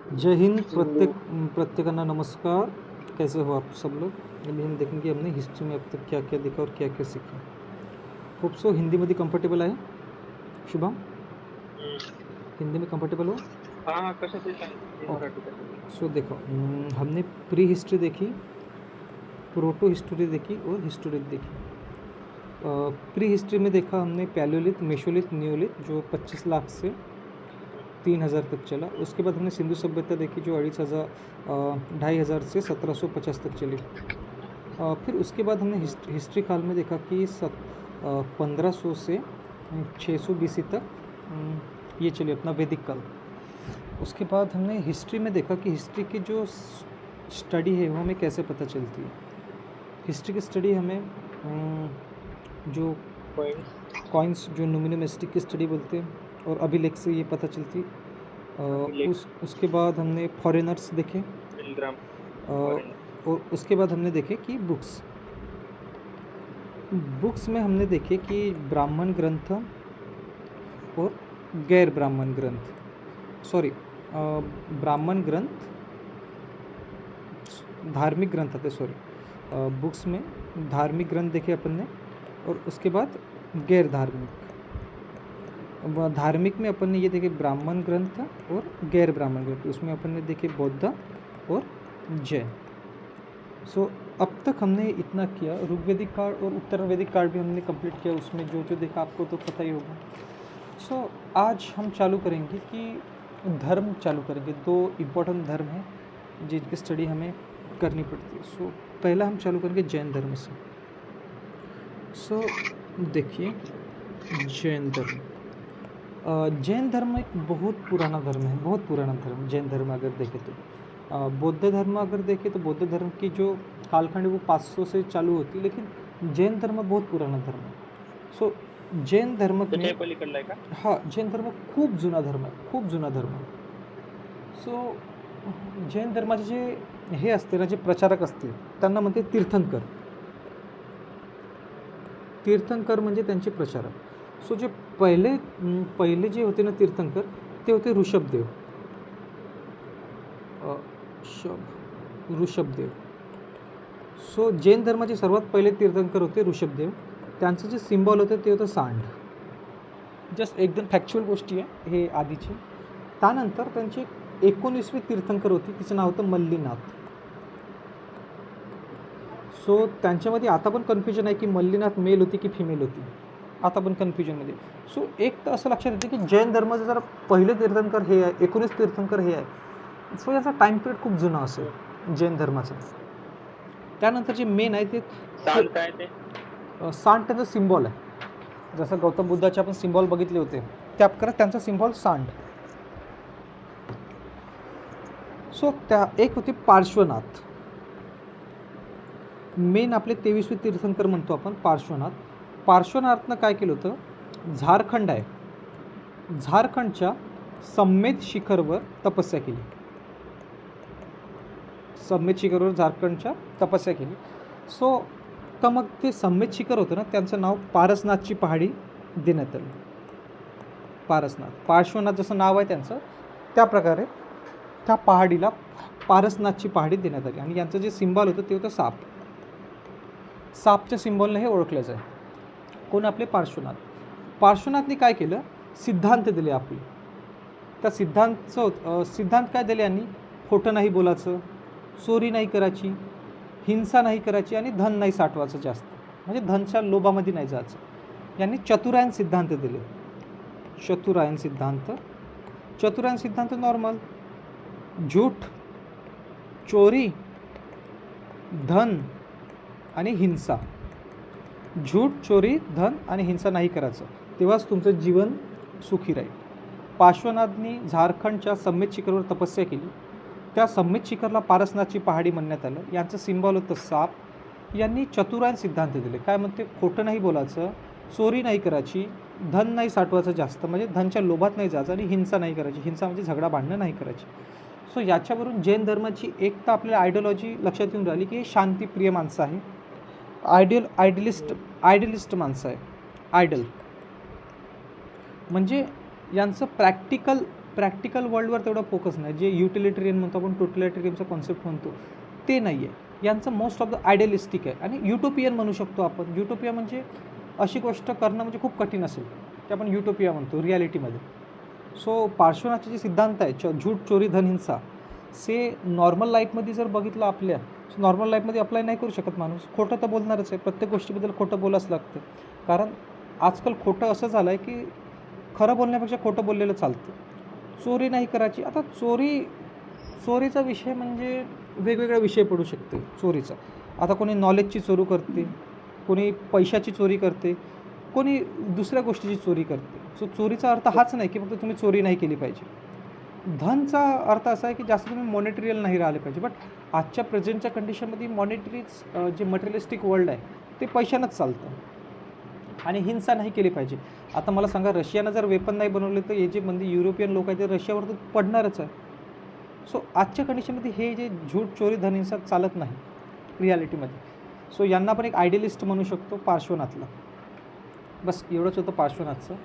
जय हिंद। तो प्रत्येकांना नमस्कार। कैसे हो आप सब लोग? अभी हम देखेंगे हमने हिस्ट्री में अब तक क्या क्या देखा और क्या क्या सीखा। होप सो हिंदीमध्ये कम्फर्टेबल आहे शुभम? हिंदी में कम्फर्टेबल हो? हाँ, कशातही सांगितलं ते ओके। मराठी कशातही. सो देखो, हमने प्री हिस्ट्री देखी, प्रोटो हिस्ट्री देखी और हिस्टोरिक देखी। प्री हिस्ट्री में देखा हमने पैलियोलिथ, मेसोलिथ, नियोलिथ जो 25 लाख से 3000 तक चला। उसके बाद हमने सिंधु सभ्यता देखी जो 2500 से 1750 तक चली। फिर उसके बाद हमने हिस्ट्री काल में देखा कि 1500 से 600 BC तक ये चली अपना वैदिक काल। उसके बाद हमने हिस्ट्री में देखा कि हिस्ट्री की जो स्टडी है वो हमें कैसे पता चलती है। हिस्ट्री की स्टडी हमें जो कॉइन्स जो न्यूमिनोमेस्टिक की स्टडी बोलते हैं और अभिलेख से ये पता चलती। उसके बाद हमने फॉरेनर्स देखे और उसके बाद हमने देखे कि बुक्स में हमने देखे कि ब्राह्मण ग्रंथ और गैर ब्राह्मण ग्रंथ, ब्राह्मण ग्रंथ, धार्मिक ग्रंथ आते, बुक्स में धार्मिक ग्रंथ देखे अपन ने और उसके बाद गैर धार्मिक। धार्मिक में अपन ने ये देखे ब्राह्मण ग्रंथ और गैर ब्राह्मण ग्रंथ, उसमें अपन ने देखे बौद्ध और जैन। सो अब तक हमने इतना किया। ऋग्वेदिक काल और उत्तरवेदिक काल भी हमने कंप्लीट किया, उसमें जो जो देखा आपको तो पता ही होगा। सो आज हम चालू करेंगे कि धर्म चालू करेंगे। 2 इम्पोर्टेंट धर्म हैं जिनकी स्टडी हमें करनी पड़ती है। सो पहला हम चालू करेंगे जैन धर्म से। सो देखिए, जैन धर्म, जैन धर्म एक बहुत पुराना धर्म है, बहुत पुराना धर्म। जैन धर्म अगर देखें तो बौद्ध धर्म अगर देखें तो बौद्ध धर्म की जो कालखंड है वो 500 से चालू होती है, लेकिन जैन धर्म बहुत पुराना धर्म है। सो जैन धर्म में पलीकडला आहे का? हा जैन धर्म खूप जुना धर्म आहे, खूप जुना धर्म. सो जैन धर्माचे जे हे असते ना, जे प्रचारक असते त्यांना म्हणते तीर्थंकर. तीर्थंकर म्हणजे त्यांचे प्रचारक. सो जे पहिले जे होते ना तीर्थंकर, ते होते ऋषभदेव. ऋषभदेव. सो जैन धर्माचे सर्वात पहिले तीर्थंकर होते ऋषभदेव. त्यांचं जे सिम्बॉल होतं ते होतं सांड. जस्ट एकदम फॅक्च्युअल गोष्टी आहे हे आधीची. त्यानंतर त्यांची 19वी तीर्थंकर होती, तिचं नाव होतं मल्लीनाथ. सो त्यांच्यामध्ये आता पण कन्फ्युजन आहे की मल्लीनाथ मेल होती की फिमेल होती, आता पण कन्फ्युजनमध्ये. सो एक तर असं लक्षात येते की जैन धर्माचं जर पहिले तीर्थंकर हे आहे, 19 तीर्थंकर हे आहे. सो याचा टाईम पिरियड खूप जुना असेल जैन धर्माचा. त्यानंतर जे मेन आहे ते सांड त्याचं सिम्बॉल आहे. जसं गौतम बुद्धाचे आपण सिम्बॉल बघितले होते त्या प्रकारे त्यांचा सिम्बॉल सांड. सो त्या एक होते पार्श्वनाथ. मेन आपले 23वे तीर्थंकर म्हणतो आपण पार्श्वनाथ. पार्श्वनाथनं काय केलं होतं, झारखंड आहे, झारखंडच्या सम्मेद शिखरवर तपस्या केली. सम्मेद शिखरवर झारखंडच्या तपस्या केली. सो तर मग ते सम्मेद शिखर होतं ना, त्यांचं नाव पारसनाथची पहाडी देण्यात आलं. पारसनाथ, पार्श्वनाथ जसं नाव आहे त्यांचं, त्या प्रकारे त्या पहाडीला पारसनाथची पहाडी देण्यात आली. आणि यांचं जे सिम्बॉल होतं ते होतं साप. सापच्या सिम्बॉलने हे ओळखलं जाय. कोण? आपले पार्श्वनाथ. पार्श्वनाथने काय केलं, सिद्धांत दिले आपले. त्या सिद्धांत काय दिले यांनी, खोटं नाही बोलायचं, चोरी नाही करायची, हिंसा नाही करायची आणि धन नाही साठवायचं जास्त, म्हणजे धनच्या लोभामध्ये नाही जायचं. यांनी चतुरायन सिद्धांत दिले. चतुरायन सिद्धांत नॉर्मल, झूठ, चोरी, धन आणि हिंसा. झूठ, चोरी, धन आणि हिंसा नाही करायचं, तेव्हाच तुमचं जीवन सुखी राहील. पार्श्वनाथनी झारखंडच्या सम्मेद शिखरवर तपस्या केली. त्या सम्मेद शिखरला पारसनाथची पहाडी म्हणण्यात आलं. यांचं सिम्बॉल होतं साप. यांनी चतुरायन सिद्धांत दिले. काय म्हणते, खोटं नाही बोलायचं, चोरी नाही करायची, धन नाही साठवायचं जास्त, म्हणजे धनच्या लोभात नाही जायचं, आणि हिंसा नाही करायची. हिंसा म्हणजे झगडा भांडणं नाही करायची. सो याच्यावरून जैन धर्माची एक तर आपल्याला आयडिओलॉजी लक्षात येऊन राहिली की हे शांतिप्रिय माणसं आहे, आयडियलिस्ट माणसं आहे. आयडल म्हणजे यांचं प्रॅक्टिकल प्रॅक्टिकल वर्ल्डवर तेवढा फोकस नाही. जे युटिलिटेरियन म्हणतो आपण, टोटलिटेरियनचा कॉन्सेप्ट म्हणतो ते नाही आहे यांचं. मोस्ट ऑफ द आयडियलिस्टिक आहे आणि युटोपियन म्हणू शकतो आपण. युटोपिया म्हणजे अशी गोष्ट करणं म्हणजे खूप कठीण असेल ते आपण युटोपिया म्हणतो रियालिटीमध्ये. सो पार्श्वनाथचे जे सिद्धांत आहे झूठ, चोरी, धन, हिंसा, से नॉर्मल लाईफमध्ये जर बघितलं आपल्या, नॉर्मल लाईफमध्ये अप्लाय नाही करू शकत माणूस. खोटं तर बोलणारच आहे, प्रत्येक गोष्टीबद्दल खोटं बोलावंच लागतं. कारण आजकाल खोटं असं झालं आहे की खरं बोलण्यापेक्षा खोटं बोललेलं चालतं. चोरी नाही करायची. आता चोरीचा विषय म्हणजे वेगवेगळा विषय पडू शकते चोरीचा. आता कोणी नॉलेजची चोरी करते, कोणी पैशाची चोरी करते, कोणी दुसऱ्या गोष्टीची चोरी करते. सो चोरीचा अर्थ हाच नाही की फक्त तुम्ही चोरी नाही केली पाहिजे. धनचा अर्थ असा आहे की जास्त तुम्ही मॉनिटरियल नाही राहिले पाहिजे. बट आजच्या प्रेझेंटच्या कंडिशनमध्ये मॉनिटरीच जे मटेरियलिस्टिक वर्ल्ड आहे ते पैशानंच चालतं आणि हिंसा नाही केली पाहिजे. आता मला सांगा, रशियानं जर वेपन नाही बनवले तर हे जे म्हणजे युरोपियन लोक आहेत ते रशियावर तर पडणारच आहे. सो आजच्या कंडिशनमध्ये हे जे झूठ, चोरी, धन, हिंसा चालत नाही रियालिटीमध्ये. सो यांना पण एक आयडियलिस्ट म्हणू शकतो पार्श्वनाथला. बस एवढंच होतं पार्श्वनाथचं.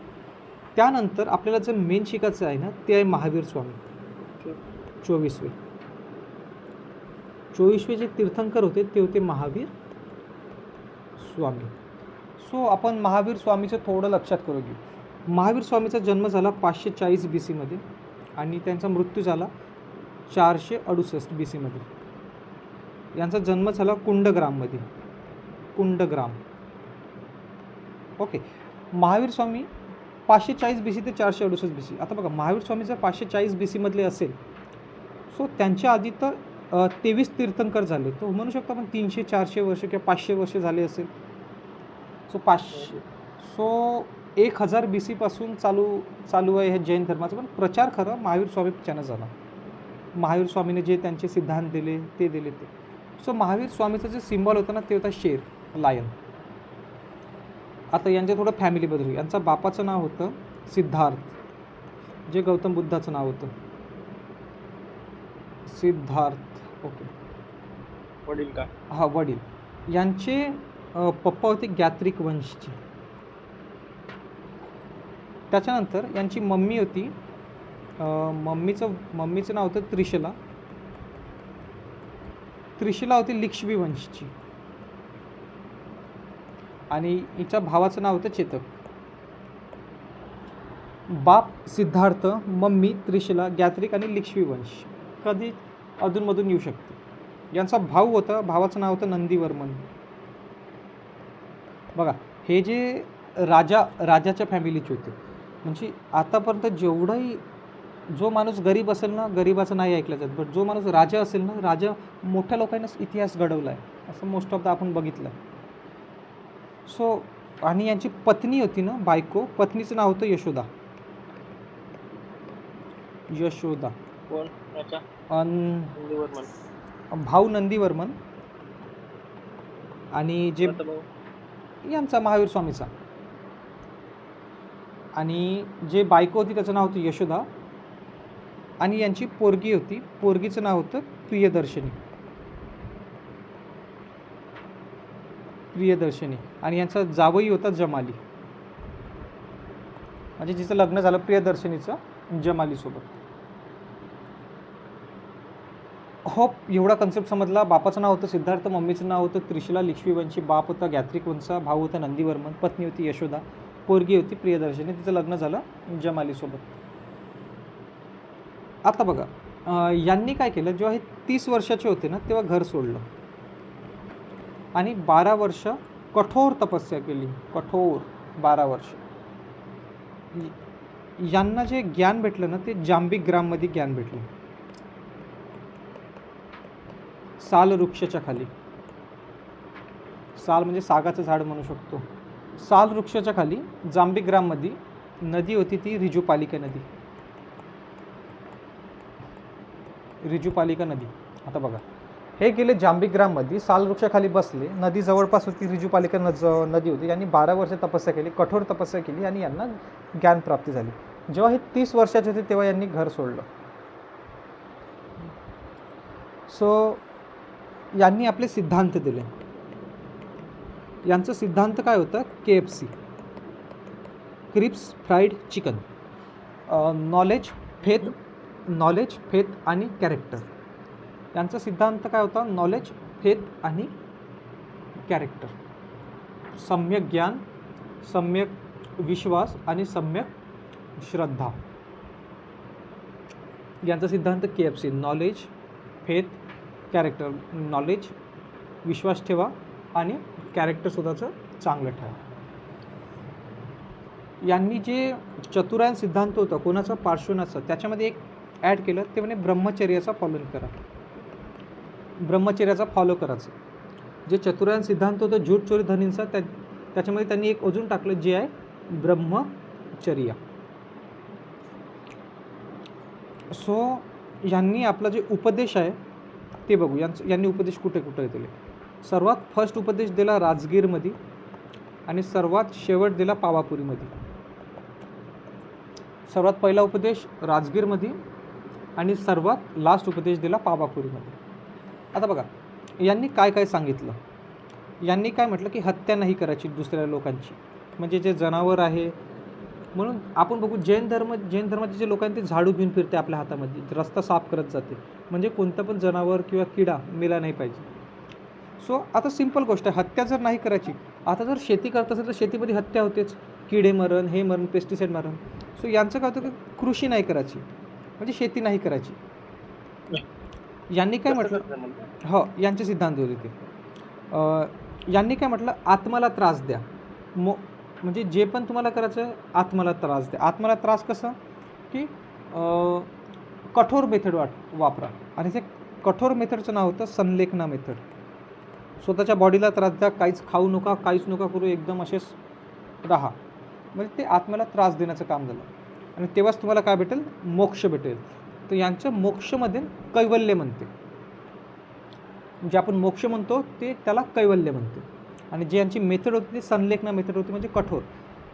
त्यानंतर आपल्याला जे मेन शिकायचं आहे ना ते आहे महावीर स्वामी. 24वे जे तीर्थंकर होते ते होते महावीर स्वामी. सो आपण महावीर स्वामीचं थोडं लक्षात करू घेऊ. महावीर स्वामीचा जन्म झाला 540 BC मध्ये आणि त्यांचा मृत्यू झाला 468 BC मध्ये. यांचा जन्म झाला कुंडग्राममध्ये. कुंडग्राम. ओके. महावीर स्वामी 540 BC ते 468 BC. आता बघा, महावीर स्वामी जर 540 BC मधले असेल सो त्यांच्या आधी तर 23 तीर्थंकर झाले. तो म्हणू शकतो आपण 300-400 वर्ष किंवा 500 वर्ष झाले असेल. सो 1000 BC पासून चालू आहे हे जैन धर्माचा. पण प्रचार खरं महावीर स्वामीच्यानं झाला. महावीर स्वामीने जे त्यांचे सिद्धांत दिले ते दिले ते. सो महावीर स्वामीचं जे सिम्बॉल होतं ना ते होता शेर, लायन. आता यांच्या थोडं फॅमिलीबद्दल. यांचा बापाचं नाव होतं सिद्धार्थ, जे गौतम बुद्धाचं नाव होतं सिद्धार्थ. ओके. वडील का? हा, वडील. यांचे पप्पा होते गॅत्रिक वंशचे. त्याच्यानंतर यांची मम्मी होती, मम्मीचं नाव होतं त्रिशला. त्रिशला होती लिक्ष्मी वंशची आणि हिच्या भावाचं नाव होतं चेतक. बाप सिद्धार्थ, मम्मी त्रिशला, गॅत्रिक आणि लिक्ष्मी वंश. कधी अधूनमधून येऊ शकते. यांचा भाऊ होता, भावाचं नाव होतं नंदीवर्मन. बघा, हे जे राजाच्या फॅमिलीचे होते. म्हणजे आतापर्यंत जेवढंही जो माणूस गरीब असेल ना, गरीबाचं नाही ऐकलं जात. बट जो माणूस राजा असेल ना, राजा मोठ्या लोकांनाच इतिहास घडवला आहे असं मोस्ट ऑफ द आपण बघितलं. सो आणि यांची पत्नी होती ना, बायको, पत्नीचं नाव होतं यशोदा. कोण? नंदीवर्मन. भाऊ नंदीवर्मन आणि जे यांचा महावीर स्वामीचा. आणि जे बायको होती त्याचं नाव होतं यशोदा आणि यांची पोरगी होती, पोरगीचं नाव होतं प्रियदर्शनी आणि यांचा जावई होता जमाली. म्हणजे जिचं लग्न झालं प्रियदर्शनीचं जमालीसोबत. होप एवढा कन्सेप्ट समजला. बापाचं नाव होतं सिद्धार्थ, मम्मीचं नाव होतं त्रिशला लिक्ष्मीवंशी, बाप होता गॅत्रिक वंशा, भाऊ होता नंदीवर्मन, पत्नी होती यशोदा, पोरगी होती प्रियदर्शनी, तिचं लग्न झालं जमालीसोबत. आता बघा, यांनी काय केलं, जेव्हा हे 30 वर्षाचे होते ना तेव्हा घर सोडलं आणि 12 वर्ष कठोर तपस्या केली. कठोर 12 वर्ष. यांना जे ज्ञान भेटलं ना ते जांबिग्राममध्ये ज्ञान भेटलं. साल वृक्षाच्या खाली. साल म्हणजे सागाचं झाड म्हणू शकतो. साल वृक्षाच्या खाली जांबिग्राममध्ये नदी होती, ती रिजुपालिका नदी. रिजुपालिका नदी. आता बघा, हे गेले जांबिग्राममध्ये, साल वृक्षाखाली बसले, नदी जवळपास होती, रिजुपालिका नदी होती. यांनी 12 वर्ष तपस्या केली, कठोर तपस्या केली आणि यांना ज्ञान प्राप्ती झाली. जेव्हा हे 30 वर्षाचे होते तेव्हा यांनी घर सोडलं. सो यांनी आपले सिद्धांत दिले. यांचं सिद्धांत काय होतं? KFC, crisps fried chicken. Knowledge, faith, knowledge, faith आणि कॅरेक्टर. यांचा सिद्धांत काय होता? नॉलेज, फेथ आणि कॅरेक्टर. सम्यक ज्ञान, सम्यक विश्वास आणि सम्यक श्रद्धा. यांचा सिद्धांत KFC. Knowledge, faith, character. Knowledge, विश्वास ठेवा आणि कॅरेक्टर स्वतःचं चांगलं ठेवा. यांनी जे चतुरायन सिद्धांत होता कोणाचा? पार्श्वनाथचा, त्याच्यामध्ये एक ॲड केलं, ते म्हणे ब्रह्मचर्याचा पालन करा. ब्रह्मचर्याचा फॉलो करायचं. जे चतुरायन सिद्धांत होतं झूठ चोरी धनींचा, त्याच्यामध्ये त्यांनी एक अजून टाकलं, जे आहे ब्रह्मचर्या. सो यांनी आपला जे उपदेश आहे ते बघू. यांनी उपदेश कुठे कुठे दिले? सर्वात फर्स्ट उपदेश दिला राजगीरमध्ये आणि सर्वात शेवट दिला पावापुरीमध्ये. सर्वात पहिला उपदेश राजगीरमध्ये आणि सर्वात लास्ट उपदेश दिला पावापुरीमध्ये. आता बघा यांनी काय काय सांगितलं. यांनी काय म्हटलं की हत्या नाही करायची दुसऱ्या लोकांची, म्हणजे जे जनावर आहे. म्हणून आपण बघू जैन धर्माचे जे लोक आहेत ते झाडू घेऊन फिरते आपल्या हातामध्ये, रस्ता साफ करत जाते, म्हणजे कोणतं पण जनावर किंवा किडा मेला नाही पाहिजे. सो आता सिंपल गोष्ट आहे, हत्या जर नाही करायची. आता जर शेती करत असेल तर शेतीमध्ये हत्या होतेच, किडे मरण, हे मरण, पेस्टिसाईड मरण. सो यांचं काय होतं की कृषी नाही करायची, म्हणजे शेती नाही करायची. यांनी काय म्हटलं? हो, यांचे सिद्धांत होते ते. यांनी काय म्हटलं? आत्माला त्रास द्या. म्हणजे जे पण तुम्हाला करायचं आहे आत्माला त्रास द्या. आत्माला त्रास कसं की कठोर मेथड वापरा. आणि ते कठोर मेथडचं नाव होतं संलेखना मेथड. स्वतःच्या बॉडीला त्रास द्या, काहीच खाऊ नका, काहीच नका करू, एकदम असेच राहा. म्हणजे ते आत्म्याला त्रास देण्याचं काम झालं. आणि तेव्हाच तुम्हाला काय भेटेल? मोक्ष भेटेल. तर यांचं मोक्षमध्ये कैवल्य म्हणते. जे आपण मोक्ष म्हणतो ते त्याला कैवल्य म्हणते. आणि जी यांची मेथड होती ती संलेखना मेथड होती, म्हणजे कठोर.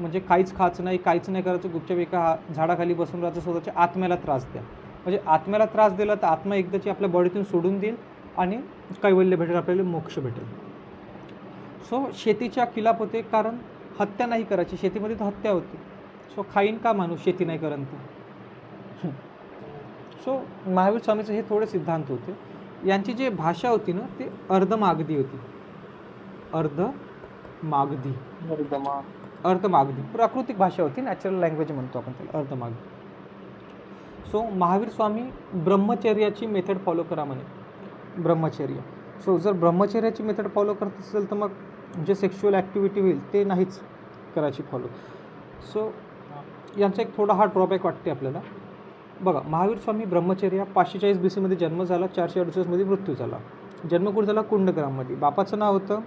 म्हणजे काहीच खायचं नाही, काहीच नाही करायचं, गुपचाप एका झाडाखाली बसून राहायचं, स्वतःच्या आत्म्याला त्रास द्या. म्हणजे आत्म्याला त्रास दिला तर आत्मा एकदाची आपल्या बॉडीतून सोडून देईल आणि कैवल्य भेटेल, आपल्याला मोक्ष भेटेल. सो शेतीच्या खिलाफ होते, कारण हत्या नाही करायची. शेतीमध्ये तर हत्या होते. सो खाईन का माणूस शेती नाही करत तर. सो महावीर स्वामीचे हे थोडे सिद्धांत होते. यांची जी भाषा होती ना ती अर्धमागधी होती. अर्धमागधी प्राकृतिक भाषा होती, नॅचरल लँग्वेज म्हणतो आपण त्याला, Ardhamagadhi. So Mahavir Swami ब्रह्मचर्याची method follow करा म्हणे. ब्रह्मचर्य. सो जर ब्रह्मचर्याची मेथड फॉलो करत असेल तर मग जे सेक्शुअल ॲक्टिव्हिटी होईल ते नाहीच करायची फॉलो. सो यांचा एक थोडा हा ड्रॉबॅक वाटते आपल्याला. बघा महावीर स्वामी ब्रह्मचर्या 540 BC मध्ये जन्म झाला, 468 मध्ये मृत्यू झाला. जन्म कुठे झाला? कुंडग्राममध्ये. बापाचं नाव होतं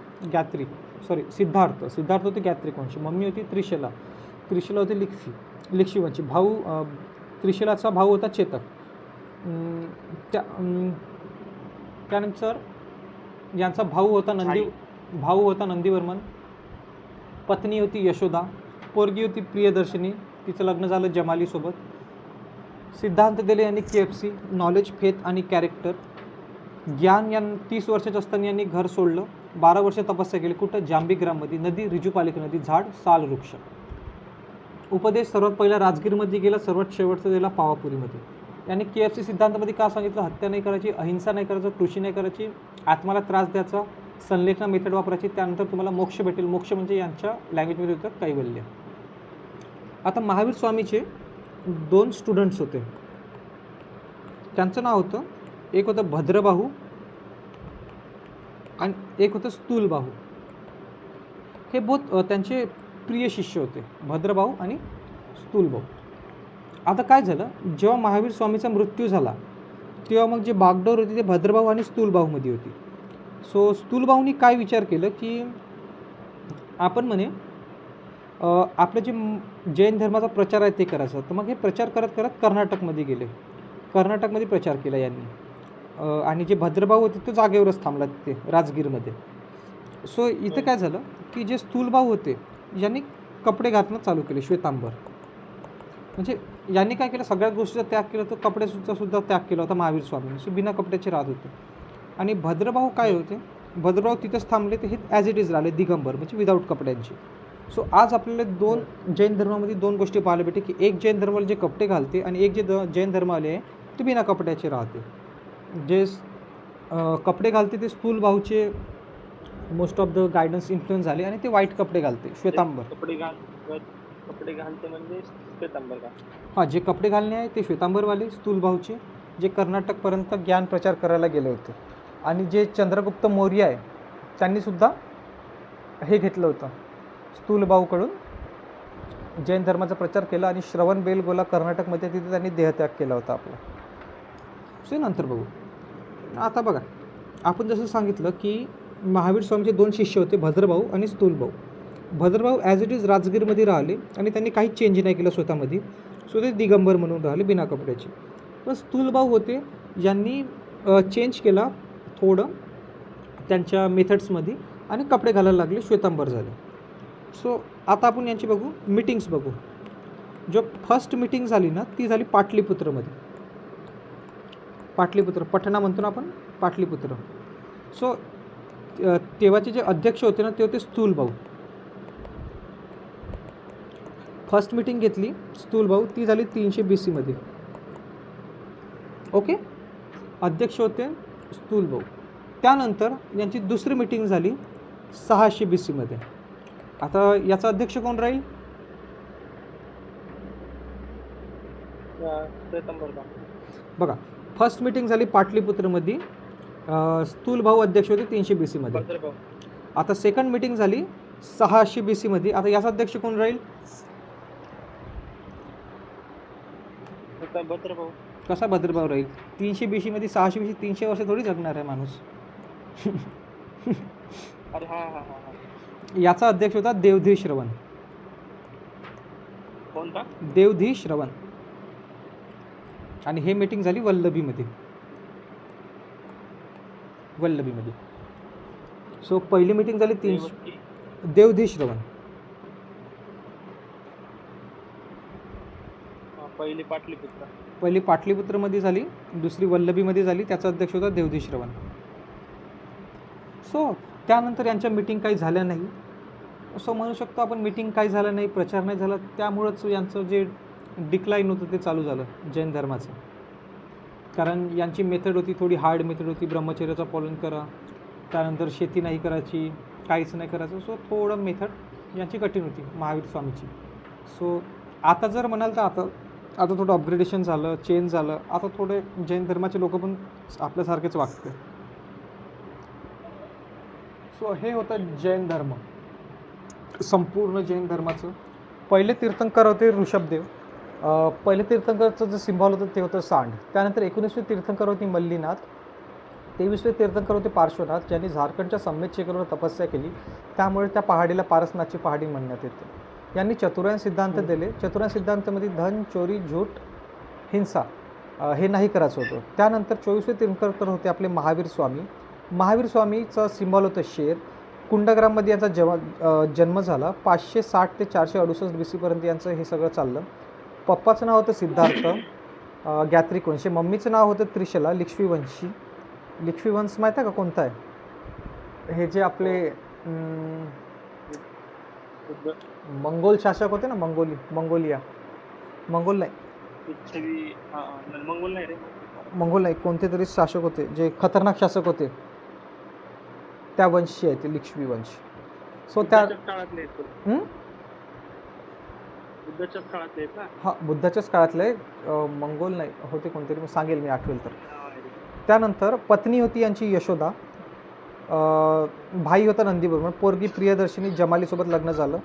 सिद्धार्थ. सिद्धार्थ होते गॅत्रिकोणची. मम्मी होती त्रिशला होती लिक्षिवंची. त्रिशलाचा भाऊ होता चेतक. त्यानंतर यांचा भाऊ होता नंदीवर्मन. पत्नी होती यशोदा. पोरगी होती प्रियदर्शनी, तिचं लग्न झालं जमालीसोबत. सिद्धांत दिले यांनी KFC. नॉलेज, फेथ आणि कॅरेक्टर. ज्ञान. 30 वर्षाचं असताना यांनी घर सोडलं. 12 वर्ष तपस्या केली. कुठं? जांबीग्राममध्ये. नदी रिजुपालिका नदी, झाड साल वृक्ष. उपदेश सर्वात पहिला राजगीरमध्ये गेला, सर्वात शेवटचा दिला पावापुरीमध्ये. यांनी KFC सिद्धांतामध्ये का सांगितलं? हत्या नाही करायची, अहिंसा नाही करायचं, कृषी नाही करायची, आत्माला त्रास द्यायचा, संलेखना मेथड वापरायची, त्यानंतर तुम्हाला मोक्ष भेटेल. मोक्ष म्हणजे यांच्या लँग्वेजमध्ये होतं कैवल्य. आता महावीर स्वामीचे 2 स्टुडंट्स होते. त्यांचं नाव होतं, एक होतं भद्रबाहू आणि एक होतं स्थूलबाहू. हे त्यांचे प्रिय शिष्य होते, भद्रबाहू आणि स्थूलबाहू. आता काय झालं, जेव्हा महावीर स्वामीचा मृत्यू झाला तेव्हा मग जे बागडोर होती ते भद्रबाहू आणि स्थूलबाहूमध्ये होती. सो स्थूलबाहूंनी काय विचार केलं की आपण म्हणे आपलं जे जैन धर्माचा प्रचार आहे ते करायचं. तर मग हे प्रचार करत करत कर्नाटकमध्ये गेले. कर्नाटकमध्ये प्रचार केला यांनी. आणि जे भद्रबाहू होते तो जागेवरच थांबला तिथे राजगीरमध्ये. सो इथं काय झालं की जे स्थूलबाहू होते यांनी कपडे घालणं चालू केले, श्वेतांबर. म्हणजे यांनी काय केलं, सगळ्या गोष्टीचा त्याग केला. तो कपड्याचा सुद्धा त्याग केला होता महावीर स्वामींनी. सो बिना कपड्याचे राहत होते. आणि भद्रबाहू काय होते, भद्रबाहू तिथंच थांबले. ते हे ॲज इट इज राहिले, दिगंबर म्हणजे विदाऊट कपड्यांचे. सो आज आपल्याला दोन जैन धर्मामध्ये दोन गोष्टी पाहायला भेटते की एक जैन धर्माला जे कपडे घालते आणि एक जे जैन धर्माले आहे ते बिना कपड्याचे राहते. जे कपडे घालते ते स्थूल भाऊचे most of the guidance influence झाले आणि ते व्हाईट कपडे घालते, श्वेतांबर. कपडे घालते म्हणजे श्वेतांबर का? हां, जे कपडे घालणे आहे ते श्वेतांबरवाले स्थूल भाऊचे, जे कर्नाटकपर्यंत ज्ञान प्रचार करायला गेले होते. आणि जे चंद्रगुप्त मौर्य आहे त्यांनीसुद्धा हे घेतलं होतं स्थूल भाऊकडून, जैन धर्माचा प्रचार केला आणि श्रवण बेलगोला कर्नाटकमध्ये तिथे त्यांनी देहत्याग केला होता आपला. सो नंतर बघू. आता बघा, आपण जसं सांगितलं की महावीर स्वामीचे दोन शिष्य होते, भद्रभाऊ आणि स्थूल भाऊ. भद्रभाऊ ॲज इट इज राजगीरमध्ये राहिले आणि त्यांनी काही चेंज नाही केलं स्वतःमध्ये, सो ते दिगंबर म्हणून राहिले बिना कपड्याचे. पण स्थूल भाऊ होते ज्यांनी चेंज केला थोडं त्यांच्या मेथड्समध्ये आणि कपडे घालायला लागले, श्वेतांबर झाले. सो आता आपण यांची बघू, मीटिंग्स बघू. जो फर्स्ट मीटिंग झाली ना ती झाली पाटलीपुत्रमध्ये. पाटलीपुत्र, पटना म्हणतो ना आपण, पाटलीपुत्र. सो तेव्हाचे जे अध्यक्ष होते ना ते होते स्थूल भाऊ. फर्स्ट मीटिंग घेतली स्थूल भाऊ, ती झाली 300 BC मध्ये. ओके, अध्यक्ष होते स्थूल भाऊ. त्यानंतर यांची दुसरी मीटिंग झाली 600 BC मध्ये. आता याचा अध्यक्ष कोण राहील? श्वेतांबर का? बघा, फर्स्ट मीटिंग झाली पाटलीपुत्रमध्ये, स्थूल भाऊ अध्यक्ष होते 300 BC मध्ये. भद्रभाऊ. आता सेकंड मीटिंग झाली 600 BC मध्ये. आता याचा अध्यक्ष कोण राहील? भद्रभाऊ. कसा भद्रभाऊ राहील? 300 BC मध्ये 600 BC, 300 वर्ष थोडी जगणार आहे माणूस. अरे हा हा हा हा. याचा अध्यक्ष होता देवधी श्रवण. कोणता? देवधी श्रवण. आणि हे मीटिंग झाली वल्लभीमध्ये. वल्लभीमध्ये. सो पहिली मीटिंग झाली 300 देवधी श्रवण. पहिली पाटलीपुत्र. पहिली पाटलीपुत्रमध्ये झाली, दुसरी वल्लभीमध्ये झाली. त्याचा अध्यक्ष होता देवधी श्रवण. सो त्यानंतर यांच्या मीटिंग काही झाल्या नाही. असं म्हणू शकतो आपण, मीटिंग काही झालं नाही, प्रचार नाही झाला, त्यामुळंच यांचं जे डिक्लाईन होतं ते चालू झालं जैन धर्माचं. कारण यांची मेथड होती थोडी हार्ड मेथड होती, ब्रह्मचर्याचा पालन करा, त्यानंतर शेती नाही करायची, काहीच नाही करायचं. सो थोडं मेथड यांची कठीण होती महावीर स्वामीची. सो आता जर म्हणाल तर आता थोडं अपग्रेडेशन झालं, चेंज झालं. आता थोडे जैन धर्माचे लोक पण आपल्यासारखेच वागते. सो हे होतं जैन धर्म, संपूर्ण जैन धर्माचं. पहिले तीर्थंकर होते ऋषभदेव. पहिले तीर्थंकरचं जे सिम्बॉल होतं ते होतं सांड. त्यानंतर 19वे तीर्थंकर होती मल्लीनाथ. 23वे तीर्थंकर होते पार्श्वनाथ, ज्यांनी झारखंडच्या सम्मेद शिखरावर तपस्या केली, त्यामुळे त्या पहाडीला पारसनाथची पहाडी म्हणण्यात येते. यांनी चतुरायन सिद्धांत दिले. चतुरायन सिद्धांतामध्ये धन, चोरी, झूट, हिंसा हे नाही करायचं होतं. त्यानंतर 24वे तीर्थंकर होते आपले महावीर स्वामी. महावीर स्वामीचं सिम्बॉल होतं शेर. कुंडग्राममध्ये यांचा जन्म झाला. 560 ते 468 BC पर्यंत यांचं हे सगळं चाललं. पप्पाचं नाव होतं सिद्धार्थ गॅत्रिक वंशी. मम्मीचं नाव होतं त्रिशला लिक्ष्मीवंशी. लिक्ष्मीवंश माहीत आहे का कोणता आहे? हे जे आपले मंगोल शासक होते ना, मंगोलिया, मंगोल नाही, मंगोल नाही, कोणते तरी शासक होते जे खतरनाक शासक होते, त्या वंशी आहे ते लिक्ष्मी वंश. सो त्या बुद्धाच्याच काळातले मंगोल नाही होते कोणतरी, सांगेल मी आठवेल तर. त्यानंतर पत्नी होती यांची यशोदा. भाई होता नंदीवर्मन. पोरगी प्रियदर्शिनी जमालीसोबत लग्न झालं.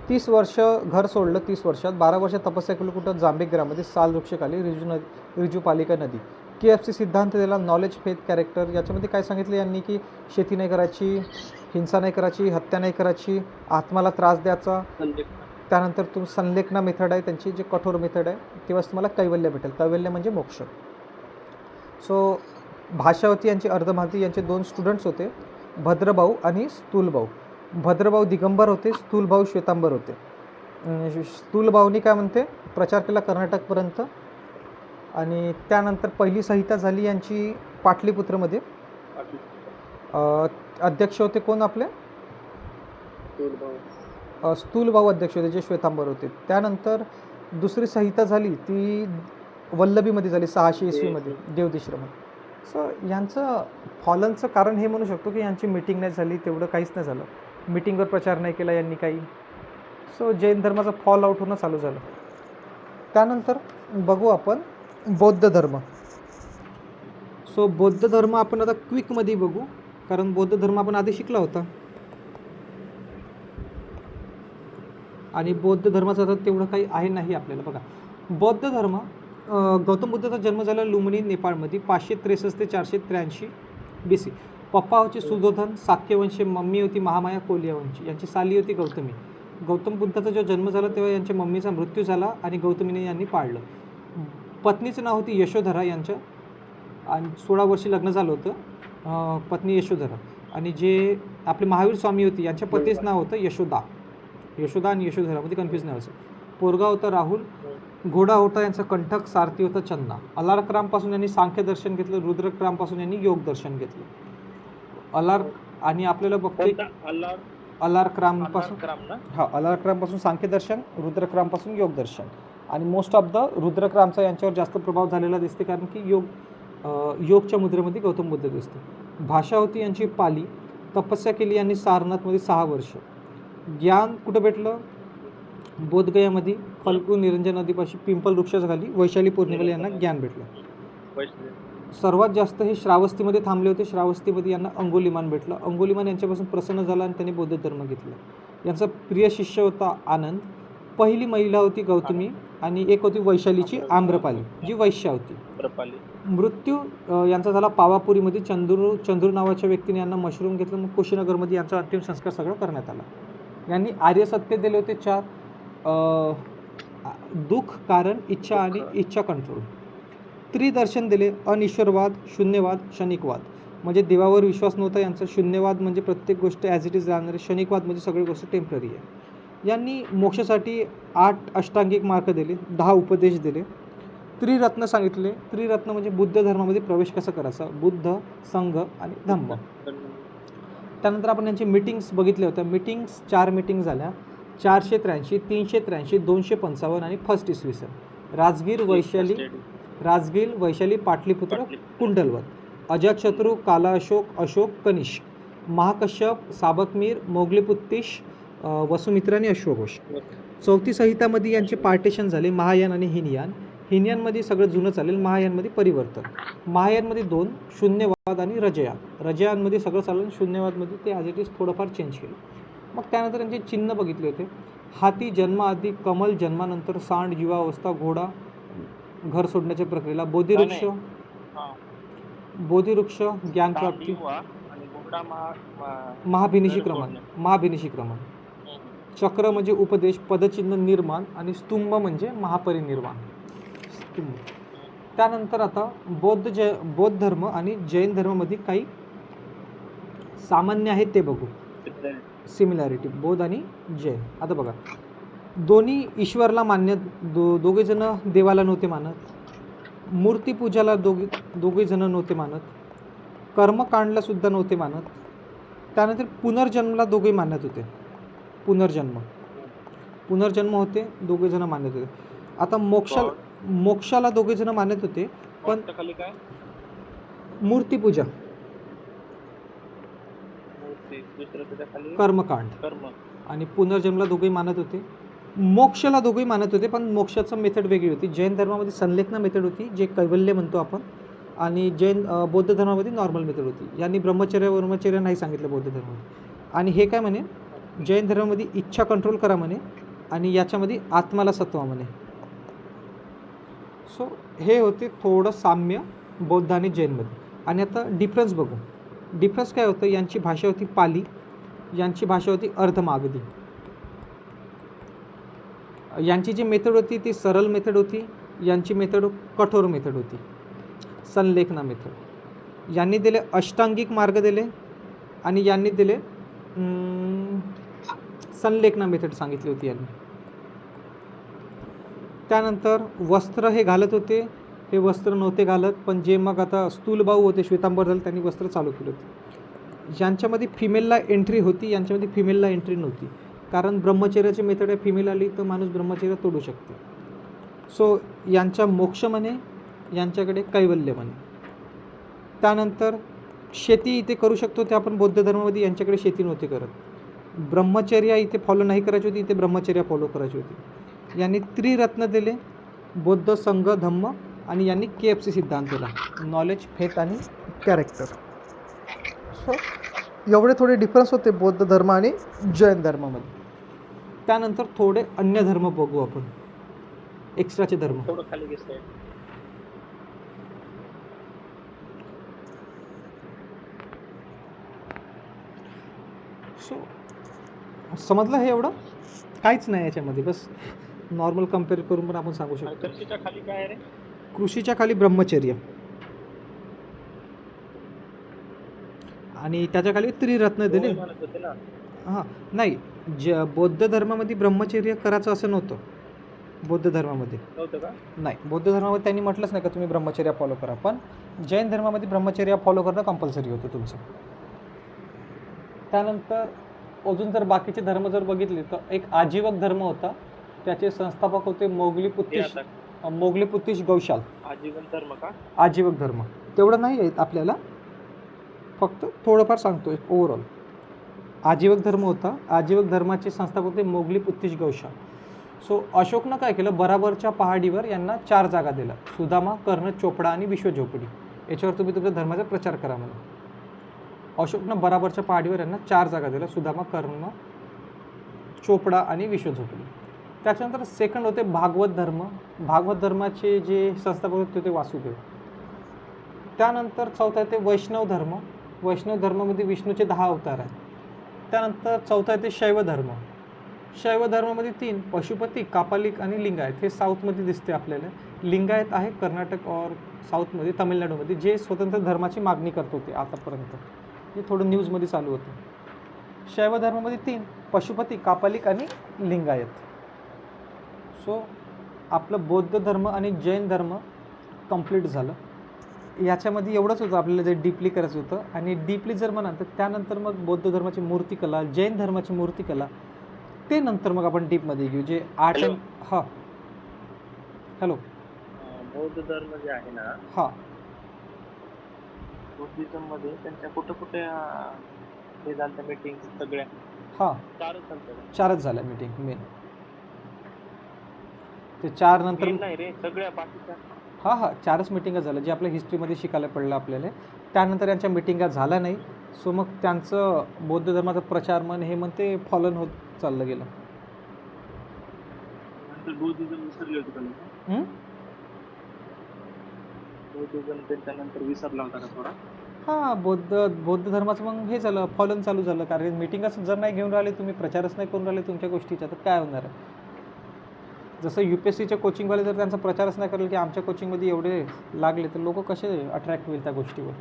30 वर्ष घर सोडलं. 30 वर्षात 12 वर्ष तपस्या केली कुठं? जांबेग्रामध्ये, साल वृक्षखाली, रिजुपालिका नदी. KFC सिद्धांत दिला, नॉलेज, फेथ, कॅरेक्टर. याच्यामध्ये काय सांगितलं यांनी की शेती नाही करायची, हिंसा नाही करायची, हत्या नाही करायची, आत्माला त्रास द्यायचा. त्यानंतर संलेखना मेथड आहे त्यांची, जे कठोर मेथड आहे, तेव्हाच तुम्हाला कैवल्य भेटेल. कैवल्य म्हणजे मोक्ष. सो भाषा होती यांची अर्धमागधी. यांचे 2 स्टुडंट्स होते, भद्रभाऊ आणि स्थूलभाऊ. भद्रभाऊ दिगंबर होते, स्थूलभाऊ श्वेतांबर होते. स्थूलभाऊनी काय म्हणते प्रचार केला कर्नाटकपर्यंत. आणि त्यानंतर पहिली संहिता झाली यांची पाटलीपुत्रमध्ये. अध्यक्ष होते कोण आपले? स्थूलभाऊ अध्यक्ष होते जे श्वेतांबर होते. त्यानंतर दुसरी संहिता झाली ती वल्लभीमध्ये झाली 600 ईस्वीमध्ये देवदिश्रमध्ये. सो यांचं फॉलनचं कारण हे म्हणू शकतो की यांची मीटिंग नाही झाली, तेवढं काहीच नाही झालं, मीटिंगवर प्रचार नाही केला यांनी काही. सो जैन धर्माचा फॉल आउट होणं चालू झालं. त्यानंतर बघू आपण बौद्ध धर्म. सो बौद्ध धर्म आपण आता क्विकमध्ये बघू, कारण बौद्ध धर्म आपण आधी शिकला होता आणि बौद्ध धर्माचं आता तेवढं काही आहे नाही आपल्याला. बघा, बौद्ध धर्म गौतम बुद्धाचा जन्म झाला लुंबिनी नेपाळमध्ये 563 ते 483 BC. पप्पा होते सुधोधन साक्यवंशी, मम्मी होती महामाया कोलियावंशी, यांची साली होती गौतमी. गौतम बुद्धाचा जो जन्म झाला तेव्हा यांच्या मम्मीचा मृत्यू झाला आणि गौतमीने यांनी पाळलं. पत्नीचं नाव होती यशोधरा यांच्या, आणि 16 वर्षी लग्न झालं होतं, पत्नी यशोधरा. आणि जे आपले महावीर स्वामी होते यांच्या पतीचं नाव होतं यशोदा. यशोदा आणि यशोधरामध्ये कन्फ्यूज नाही व्हायचं. पोरगा होता राहुल, घोडा होता यांचा कंठक, सारथी होता चन्ना. अलार्करामपासून यांनी सांख्य दर्शन घेतलं, रुद्रक्रामपासून यांनी योग दर्शन घेतलं. आणि आपल्याला बघतोय अलार्करामपासून सांख्य दर्शन, रुद्रक्रामपासून योग दर्शन. आणि मोस्ट ऑफ द रुद्रक्रामचा यांच्यावर जास्त प्रभाव झालेला दिसते, कारण की योगच्या मुद्रेमध्ये गौतम बुद्ध दिसते. भाषा होती यांची पाली. तपस्या केली यांनी सारनाथमध्ये 6 वर्ष. ज्ञान कुठं भेटलं? बोधगयामध्ये फल्गू निरंजन नदीपाशी पिंपल वृक्षाखाली वैशाली पौर्णिमेला यांना ज्ञान भेटलं. सर्वात जास्त हे श्रावस्तीमध्ये थांबले होते. श्रावस्तीमध्ये यांना अंगुलिमान भेटलं. अंगुलिमान यांच्यापासून प्रसन्न झाला आणि त्यांनी बौद्ध धर्म घेतला. यांचा प्रिय शिष्य होता आनंद. पहिली महिला होती गौतमी आणि एक होती वैशालीची आम्रपाली, जी वैश्य होती. मृत्यू यांचा झाला पावापुरीमध्ये. चंद्रू नावाच्या व्यक्तीने यांना मशरूम घेतलं. मग कुशीनगरमध्ये यांचा अंतिम संस्कार सगळं करण्यात आला. यांनी आर्य सत्य दिले होते 4: दुःख, कारण, इच्छा आणि इच्छा कंट्रोल. त्रिदर्शन दिले: अनिश्वरवाद, शून्यवाद, क्षणिकवाद. म्हणजे देवावर विश्वास नव्हता यांचा. शून्यवाद म्हणजे प्रत्येक गोष्ट ॲज इट इज राहणारे. क्षणिकवाद म्हणजे सगळी गोष्ट टेम्पररी आहे. यांनी मोक्षासाठी 8 अष्टांगिक मार्ग दिले, 10 उपदेश दिले. त्रिरत्न सांगितले. त्रिरत्न म्हणजे बुद्ध धर्मामध्ये प्रवेश कसा करायचा: बुद्ध, संघ आणि धम्म. त्यानंतर आपण यांची मीटिंग्स बघितल्या होत्या. मीटिंग्स 4 मीटिंग झाल्या: 483, 383, 255 आणि 1 इसवी सन. राजगीर, वैशाली, पाटलीपुत्र, कुंडलवत. अजातशत्रू, काला अशोक, अशोक, कनिष्क, महाकश्यप, साबकमीर, मोगलीपुत्तिश, वसुमित्र आणि अश्वघोष. 4थी संहितामध्ये यांचे पार्टेशन झाले: महायान आणि हिनयान. हिनयानमध्ये सगळं जुनं चालेल, महायानमध्ये परिवर्तन. महायानमध्ये 2: शून्यवाद आणि रजयान. रजयानमध्ये सगळं चालेल, शून्यवादमध्ये ते ॲज इट इज थोडंफार चेंज केलं. मग त्यानंतर त्यांचे चिन्ह बघितले होते: हाती जन्माआधी, कमल जन्मानंतर, सांड युवावस्था, घोडा घर सोडण्याच्या प्रक्रियेला, बोधिवृक्ष ज्ञानप्राप्ती, महाभिनिशी क्रमण. चक्र म्हणजे उपदेश, पदचिन्ह निर्माण आणि स्तंभ म्हणजे महापरिनिर्वाण. त्यानंतर आता बौद्ध धर्म आणि जैन धर्मामध्ये काही सामान्य आहेत ते बघू. सिमिलॅरिटी बौद्ध आणि जैन. आता बघा, दोन्ही ईश्वरला मान्य, दोघे जण देवाला नव्हते मानत. मूर्तीपूजाला दोघे जण नव्हते मानत. कर्मकांडला सुद्धा नव्हते मानत. त्यानंतर पुनर्जन्मला दोघे मानत होते. पुनर्जन्म होते, दोघे जण मानत होते. आता मोक्षाला दोघे जण मानत होते, पण मूर्तीपूजा, कर्मकांड आणि पुनर्जन्मला दोघे मानत होते. मोक्षाला दोघे मानत होते, पण मोक्षाचं मेथड वेगळी होती. जैन धर्मामध्ये संलेखना मेथड होती, जे कैवल्य म्हणतो आपण, आणि बौद्ध धर्मामध्ये नॉर्मल मेथड होती. यांनी ब्रह्मचर्य नाही सांगितलं बौद्ध धर्मामध्ये. आणि हे काय म्हणे, जैन धर्मामध्ये इच्छा कंट्रोल करा म्हणे, आणि याच्यामध्ये आत्माला सत्वा म्हणे. सो हे होते थोडं साम्य बौद्ध आणि जैनमध्ये. आणि आता डिफरन्स बघू. डिफरन्स काय होतं, यांची भाषा होती पाली, यांची भाषा होती अर्धमागधी. यांची जी मेथड होती ती सरळ मेथड होती, यांची मेथड कठोर मेथड होती, संलेखना मेथड. यांनी दिले अष्टांगिक मार्ग दिले आणि यांनी दिले संलेखना मेथड सांगितली होती यांनी. त्यानंतर वस्त्र हे घालत होते, हे वस्त्र नव्हते घालत, पण जे मग आता स्थूलभाऊ होते, श्वेतांबर झाले, त्यांनी वस्त्र चालू केले होते. ज्यांच्यामध्ये फिमेलला एंट्री होती, यांच्यामध्ये फिमेलला एंट्री नव्हती. कारण ब्रह्मचर्याची मेथड आहे, फिमेल आली तर माणूस ब्रह्मचर्य तोडू शकते. सो यांच्या मोक्ष म्हणे, यांच्याकडे कैवल्य म्हणे. त्यानंतर शेती इथे करू शकतो ते आपण बौद्ध धर्मामध्ये, यांच्याकडे शेती नव्हते करत. ब्रह्मचर्या इथे फॉलो नाही करायची होती, इथे ब्रह्मचर्या फॉलो करायची होती. यांनी त्रिरत्न दिले, बौद्ध, संघ, धम्म, आणि यांनी KFC सिद्धांत दिला, नॉलेज, फेथ आणि कॅरेक्टर. सो एवढे थोडे डिफरन्स होते बौद्ध धर्म आणि जैन धर्मामध्ये. त्यानंतर थोडे अन्य धर्म बघू आपण, एक्स्ट्राचे धर्म. थोडं खाली घेतलंय. सो समजलं हे एवढं? काहीच नाही याच्यामध्ये, बस नॉर्मल कम्पेअर करून पण आपण सांगू शकतो. कृषीच्या खाली काय आहे रे? कृषीच्या खाली ब्रह्मचर्य आणि त्याच्या खाली त्रिरत्न दिले. म्हणत होते ना. हां, नाही, बौद्ध धर्मामध्ये ब्रह्मचर्य करायचं असं नव्हतं. बौद्ध धर्मामध्ये नव्हतं का? नाही, बौद्ध धर्मामध्ये त्यांनी म्हटलंच नाही का तुम्ही ब्रह्मचर्य फॉलो करा. पण जैन धर्मामध्ये ब्रह्मचर्य फॉलो करणं कंपल्सरी होतं तुमचं. त्यानंतर अजून जर बाकीचे धर्म जर बघितले तर एक आजीवक धर्म होता, त्याचे संस्थापक होते मोगलीपुत्तीश गौशाल. आजीवन धर्म का? आजीवक धर्म तेवढं नाही आहे आपल्याला, फक्त थोडंफार सांगतो एक ओव्हरऑल. आजीवक धर्म होता, आजीवक धर्माचे संस्थापक होते मोगलीपुत्तीश गौशाल. सो अशोकनं काय केलं, बराबरच्या पहाडीवर यांना 4 जागा दिल्या, सुदामा, कर्ण, चोपडा आणि विश्वझोपडी. याच्यावर तुम्ही तुमच्या धर्माचा प्रचार करा म्हणून. अशोकनं बराबरच्या पहाडीवर यांना 4 जागा दिल्या, सुदामा, कर्ण, चोपडा आणि विश्वझोपडी. त्याच्यानंतर सेकंड होते भागवत धर्म. भागवत धर्माचे जे संस्थापक होते ते वासुदेव. त्यानंतर चौथा येते वैष्णव धर्म. वैष्णव धर्मामध्ये विष्णूचे 10 अवतार आहेत. त्यानंतर चौथा येते शैव धर्म. शैव धर्मामध्ये 3, पशुपती, कापालिक आणि लिंगायत. हे साऊथमध्ये दिसते आपल्याला. लिंगायत आहे कर्नाटक और साऊथमध्ये, तामिळनाडूमध्ये, जे स्वतंत्र धर्माची मागणी करत होते आतापर्यंत. हे थोडं न्यूजमध्ये चालू होतं. शैव धर्मामध्ये 3, पशुपती, कापालिक आणि लिंगायत. सो आपलं बौद्ध धर्म आणि जैन धर्म कंप्लीट झालं. याच्यामध्ये एवढंच होतं आपल्याला जे डीपली करायचं होतं. आणि डीपली जर म्हणाल तर त्यानंतर मग बौद्ध धर्माची मूर्तिकला, जैन धर्माची मूर्तिकला, ते नंतर मग आपण डीपमध्ये घेऊ. जे आर्ट अँड हां हॅलो बौद्ध धर्म जे आहे ना, हां बुद्धिझम मध्ये त्यांच्या कुठे कुठे हे झालं मीटिंग सगळ्या? हां 4च झालं. 4च झाल्या मीटिंग मेन. ते 4 नंतर नाही रे, सगळ्या बाकीच्या. हां 4च मिटिंगा झाल्या, जे आपल्या हिस्ट्रीमध्ये शिकायला पडलं आपल्याला. त्यानंतर यांच्या मिटिंगा झाल्या नाही. सो मग त्यांचं बौद्ध धर्माचा प्रचार मन हे म्हणते फॉलन होत चाललं गेलं. नंतर बुद्धिझम विसरले होते का? बुद्धिझम त्याच्यानंतर विसरला होता का थोडा? हां, बौद्ध धर्माचं मग हे झालं, फॉलन चालू झालं. कारण मिटिंगच जर नाही घेऊन राहिले तुम्ही, प्रचारच नाही करून राहिले तुमच्या गोष्टीचा, तर काय होणार आहे? जसं UPSCचे कोचिंगवाले जर त्यांचा प्रचारच नाही करेल की आमच्या कोचिंगमध्ये एवढे लागले, तर लोक कसे अट्रॅक्ट होईल त्या गोष्टीवर?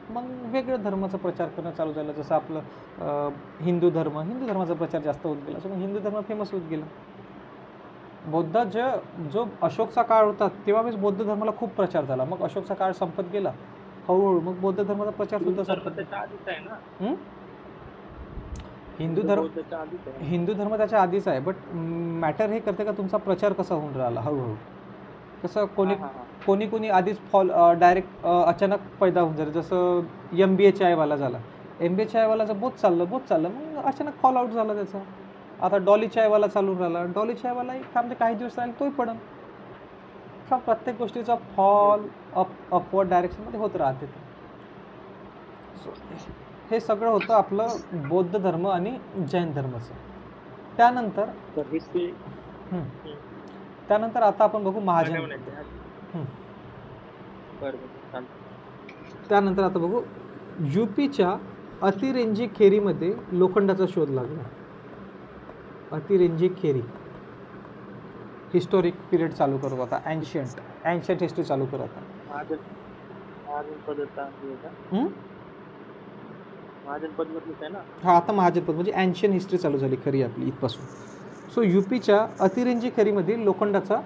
मग वेगळ्या धर्माचा प्रचार करणं चालू झालं. जसं आपलं हिंदू धर्माचा प्रचार जास्त होत गेला. सो मग हिंदू धर्म फेमस होत गेला. जो अशोकचा काळ होता तेव्हाच बौद्ध धर्माला खूप प्रचार झाला. मग अशोकचा काळ संपत गेला हळूहळू, मग बौद्ध धर्माचा प्रचार सुद्धा संपत. हिंदू धर्म त्याच्या आधीच आहे. बट मॅटर हे करते का तुमचा प्रचार कसा होऊन राहिला हळूहळू. कसं कोणी आधीच डायरेक्ट अचानक पैदा होऊन झालं. जसं MBA चायवाला झाला. MBA चायवालाचं बोत चाललं, मग अचानक फॉल आउट झाला त्याचा. आता डॉली चायवाला चालून राहिला. डॉली चायवाला म्हणजे काही दिवस राहील तोही पडन. प्रत्येक गोष्टीचा फॉल अपवर्ड डायरेक्शनमध्ये होत राहते. हे सगळं होतं आपलं बौद्ध धर्म आणि जैन धर्माचं. त्यानंतर आता आपण बघू महाजन. त्यानंतर आता बघू UPच्या अतिरेंजी खेरीमध्ये लोखंडाचा शोध लागला. अतिरेंजी खेरी हिस्टॉरिक पिरियड चालू करू आता. एन्शियंट हिस्ट्री चालू करू आता. हा आता महाजन पद म्हणजे एन्शियंट हिस्ट्री चालू झाली खरी आपली इथपासून. सो UPच्या अतिरेंजी खेरीमध्ये लोखंडाचा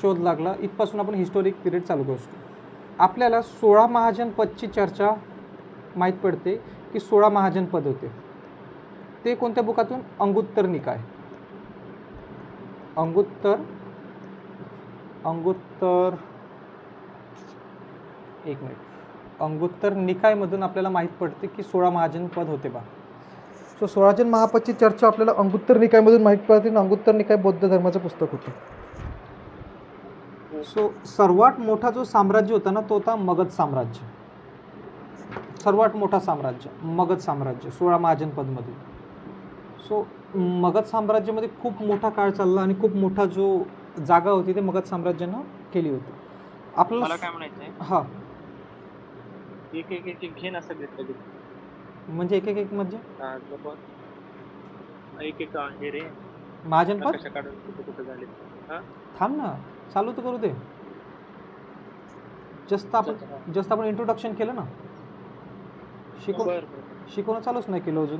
शोध लागला. इथपासून आपण हिस्टॉरिक पिरियड चालू करू शकतो. आपल्याला 16 महाजन पदची चर्चा माहीत पडते की 16 महाजन पद होते. ते कोणत्या बुकातून? अंगुत्तर निकाय. अंगुत्तर एक मिनिट. अंगुत्तर निकायमधून आपल्याला माहीत पडते की 16 महाजनपद होते बा. सो 16 महापदची चर्चा आपल्याला अंगुत्तर निकायमधून माहीत पडते. अंगुत्तर निकाय बौद्ध धर्माचं पुस्तक होतं. सो सर्वात मोठा जो साम्राज्य होता ना, तो होता मगध साम्राज्य. सर्वात मोठा साम्राज्य मगध साम्राज्य 16 महाजनपदमधून. सो मगध साम्राज्यामध्ये खूप मोठा काळ चालला आणि खूप मोठा जो जागा होती ते मगध साम्राज्यानं केली होती. मला काय म्हणायचंय, हा एक एक एक एक घे ना सगळे कधी. म्हणजे एक एक एक म्हणजे एक एक हे रे महाजनपद कशा काढून कुठे झाले. थांब ना, चालू तर करू दे. जस्ट आपण इंट्रोडक्शन केलं ना, शिकवणं चालूच नाही केलं अजून.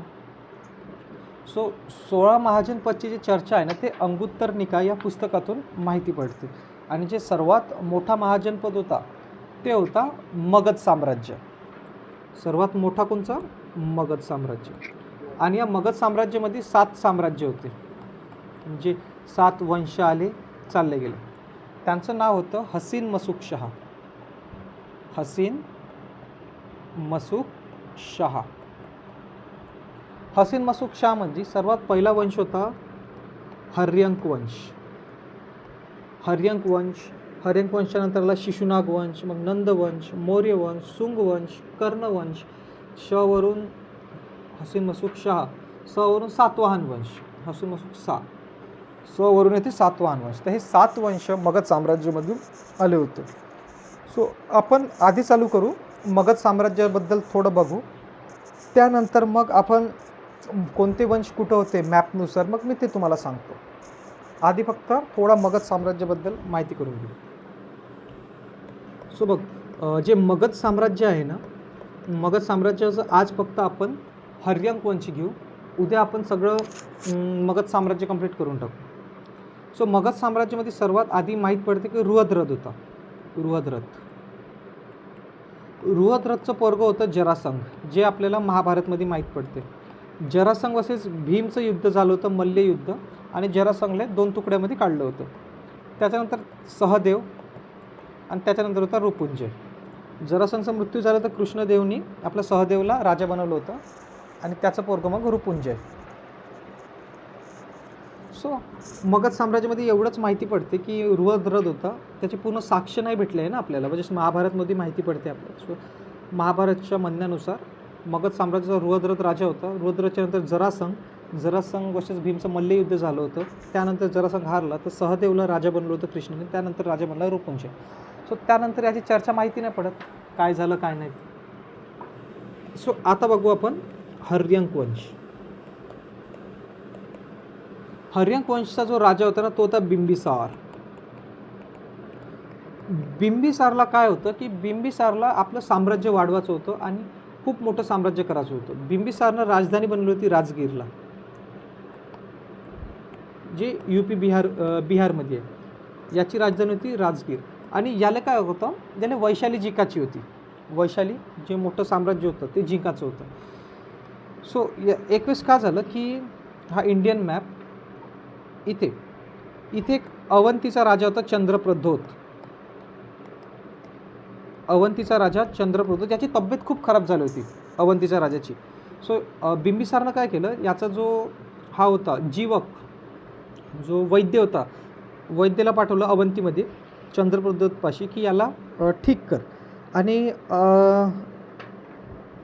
सो 16 महाजनपदची जी चर्चा आहे ना, ते अंगुत्तर निकाय या पुस्तकातून माहिती पडते. आणि जे सर्वात मोठा महाजनपद होता ते होता मगध साम्राज्य. सर्वात मोठा कोणचा? मगध साम्राज्य. आणि या मगध साम्राज्यामध्ये 7 साम्राज्य होते, म्हणजे 7 वंश आले चालले गेले. त्यांचं नाव होतं हसीन मसूक शाह. हसीन मसूक शाह. हसीन मसूक शाह म्हणजे सर्वात पहिला वंश होता हर्यंक वंश. हर्यंक वंशानंतरला शिशुनाग वंश, मग नंद वंश, मौर्य वंश, सुंग वंश, कर्ण वंश. श वरून हसीन मसूक शाह, स वरून सातवाहन वंश. हसीन मसूक शाह, स वरून येथे सातवाहन वंश. तर हे 7 वंश मगध साम्राज्यामधून आले होते. सो आपण आधी चालू करू, मगध साम्राज्याबद्दल थोडं बघू. त्यानंतर मग आपण कोणते वंश कुठं होते मॅपनुसार मग मी ते तुम्हाला सांगतो. आधी फक्त थोडा मगध साम्राज्याबद्दल माहिती करून घेऊ. सो बघ, जे मगध साम्राज्य आहे ना, मगध साम्राज्याचं आज फक्त आपण हर्यंक वंश घेऊ. उद्या आपण सगळं मगध साम्राज्य कंप्लीट करून टाकू. सो मगध साम्राज्यामध्ये सर्वात आधी माहीत पडते की रुहद्रथ होता. रुहद्रथचं पोरगं होतं जरासंघ, जे आपल्याला महाभारतमध्ये माहीत पडते. जरासंघ वर्सेस भीमचं युद्ध झालं होतं, मल्लयुद्ध. आणि जरासंघला 2 तुकड्यामध्ये काढलं होतं. त्याच्यानंतर सहदेव आणि त्याच्यानंतर होता रुपुंजय. जरासंघचा मृत्यू झाला तर कृष्णदेवनी आपल्या सहदेवला राजा बनवलं होतं आणि त्याचं पोरगं मग रुपुंजय. सो मगध साम्राज्यामध्ये एवढंच माहिती पडते की रुहद्रथ होता. त्याची पूर्ण साक्ष नाही भेटले आहे ना आपल्याला, म्हणजे महाभारतमध्ये माहिती पडते आपल्याला. सो महाभारतच्या म्हणण्यानुसार मगध साम्राज्याचा रुहद्रथ राजा होता. रुहद्रथच्या नंतर जरासंघ वर्सेस भीमचं मल्लयुद्ध झालं होतं. त्यानंतर जरासंघ हारला तर सहदेवला राजा बनलं होतं कृष्णाने. त्यानंतर राजा बनला रुपुंजय. सो त्यानंतर याची चर्चा माहिती नाही पडत काय झालं काय नाही. सो आता बघू आपण हर्यंक वंश. हर्यंक वंशचा जो राजा होता ना, तो होता बिंबिसार. बिंबिसारला काय होतं की बिंबिसारला आपलं साम्राज्य वाढवायचं होतं आणि खूप मोठं साम्राज्य करायचं होतं. बिंबिसारनं राजधानी बनवली होती राजगीरला, जे UP बिहारमध्ये आहे. याची राजधानी होती राजगीर. आणि याला काय होतं, त्याने वैशाली जिंकायची होती. वैशाली जे मोठं साम्राज्य होतं ते जिंकायचं होतं. सो एक वेळेस काय झालं की हा इंडियन मॅप इथे एक अवंतीचा राजा होता चंद्रप्रद्योत. अवंतीचा राजा चंद्रप्रद्योत, याची तब्येत खूप खराब झाली होती अवंतीच्या राजाची. सो बिंबिसारनं काय केलं, याचा जो हा होता जीवक, जो वैद्य होता, वैद्याला पाठवलं अवंतीमध्ये चंद्रप्रद्योतपाशी की याला ठीक कर. आणि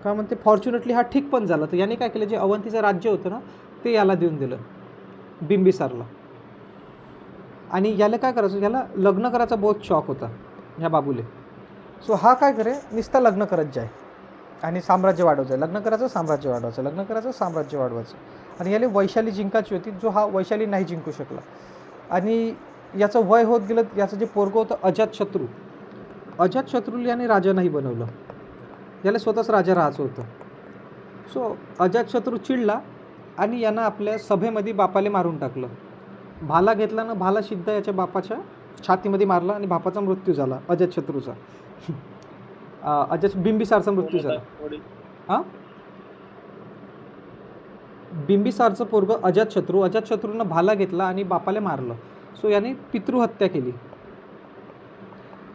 काय म्हणते फॉर्च्युनेटली हा ठीक पण झाला. तर याने काय केलं, जे अवंतीचं राज्य होतं ना ते याला देऊन दिलं बिंबिसारला. आणि याला काय करायचं, याला लग्न करायचा बहुत शॉक होता ह्या बाबूले. सो हा काय करे, नुसता लग्न करत जाय आणि साम्राज्य वाढवायचं, लग्न करायचं साम्राज्य वाढवायचं, लग्न करायचं साम्राज्य वाढवायचं. आणि याला वैशाली जिंकायची होती, जो हा वैशाली नाही जिंकू शकला. आणि याचं वय होत गेलं. याचं जे पोरगं होतं अजातशत्रूला याने राजा नाही बनवलं, याला स्वतःच राजा राहायचं होतं. सो अजातशत्रू चिडला आणि यानं आपल्या सभेमध्ये बापाले मारून टाकलं. भाला घेतला ना, भाला सिद्धा याच्या बापाच्या छातीमध्ये मारला आणि बापाचा मृत्यू झाला अजातशत्रूचा. बिंबिसारचा मृत्यू झाला. हां बिंबिसारचं पोरगं अजातशत्रूनं भाला घेतला आणि बापाला मारलं. सो याने पितृहत्या केली.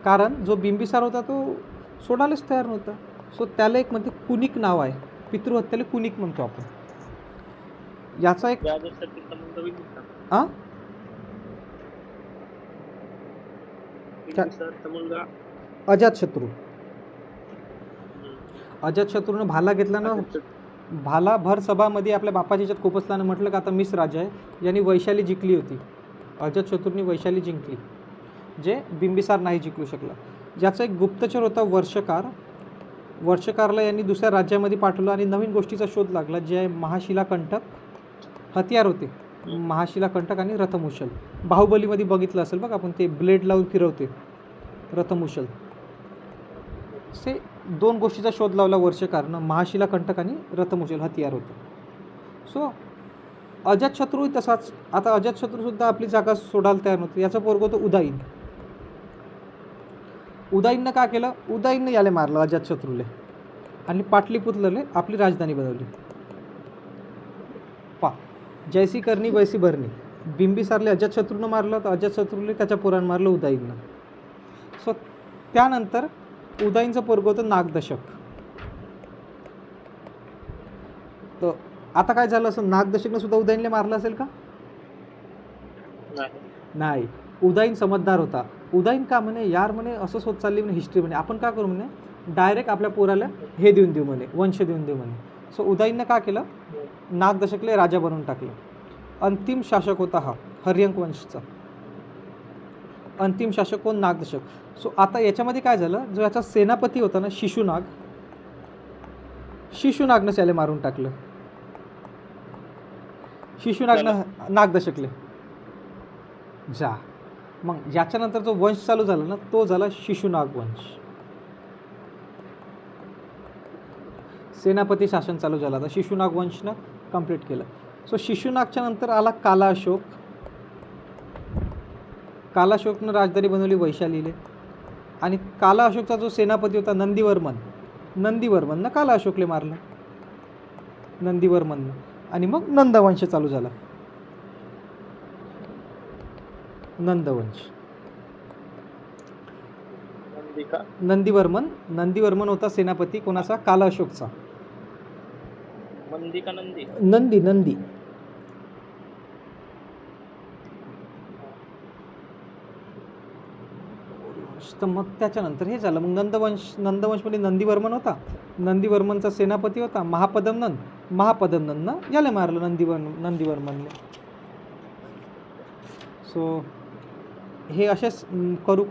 कारण जो बिंबिसार होता तो सोडायलाच तयार नव्हता. सो त्याला एक म्हणते कुनिक नाव आहे. पितृहत्याला कुनिक म्हणतो आपण. याचा एक हा अजातशत्रू. अजातशत्रूनं भाला घेतला ना, भाला भर सभामध्ये आपल्या बापाच्या ह्याच्यात खोपसल्यानं म्हटलं का आता मीच राजा आहे. यांनी वैशाली जिंकली होती. अजातशत्रूंनी वैशाली जिंकली, जे बिंबिसार नाही जिंकू शकला. ज्याचा एक गुप्तचर होता वर्षकार. वर्षकारला यांनी दुसऱ्या राज्यामध्ये पाठवलं आणि नवीन गोष्टीचा शोध लागला, जे आहे महाशिलाकंटक हत्यार होते. महाशिलाकंटक आणि रथमुशल. बाहुबलीमध्ये बघितलं असेल बघा आपण, ते ब्लेड लावून फिरवते रथमुशल. से 2 गोष्टीचा शोध लावला वर्षकारनं, महाशिलाकंटक आणि रथमुशल हत्यार होते. सो अजातशत्रू तसाच. आता अजातशत्रूसुद्धा आपली जागा सोडायला तयार नव्हतं. याचा पोरगं होतं उदाईन. उदाईननं काय केलं, उदाईननं याला मारलं अजातशत्रूले आणि पाटलीपुत्रले आपली राजधानी बनवली. जैसी करणी वैसी भरणी. बिंबिसारले अजातशत्रूनं मारलं, तर अजातशत्रूले त्याच्या पोरानं मारलं उदाईननं. सो त्यानंतर उदाईनचं पोरगं होतं नागदशक. तर आता काय झालं असं, नागदशकनं सुद्धा उदाईनला मारलं असेल का? नाही. उदाईन समजदार होता. उदाईन का म्हणे, यार म्हणे असंच होत चालली म्हणे हिस्ट्री म्हणे, आपण काय करू म्हणे, डायरेक्ट आपल्या पोराला हे देऊन देऊ म्हणे, वंश देऊन देऊ म्हणे. सो उदाईननं काय केलं, नागदशकले राजा बनवून टाकलं. अंतिम शासक होता हा हर्यंक वंशचा. अंतिम शासक कोण, नागदशक. सो आता याच्यामध्ये काय झालं, जो याचा सेनापती होता ना शिशुनाग, शिशुनागनं त्याला मारून टाकलं. शिशुनागनं नागदशकले जा. मग याच्यानंतर जो वंश चालू झाला ना, तो झाला शिशुनाग वंश. सेनापती शासन चालू झालं. आता शिशुनाग वंशनं कंप्लीट केलं. सो शिशुनागच्या नंतर आला काला अशोक. काला अशोकनं राजधानी बनवली वैशालीले. आणि काला अशोकचा जो सेनापती होता नंदीवर्मन, नंदीवर्मननं काला अशोकले मारलं, नंदीवर्मननं. आणि मग नंदवंश चालू झाला. नंदवंश. नंदीवर्मन होता सेनापती कोणाचा, काला अशोकचा. नंदी. तर मग त्याच्यानंतर हे झालं. मग नंदवंशमध्ये नंदीवर्मन होता. नंदीवर्मनचा सेनापती होता महापदमनंदनं याला मारलं नंदीवर्मनने. सो हे असेच करू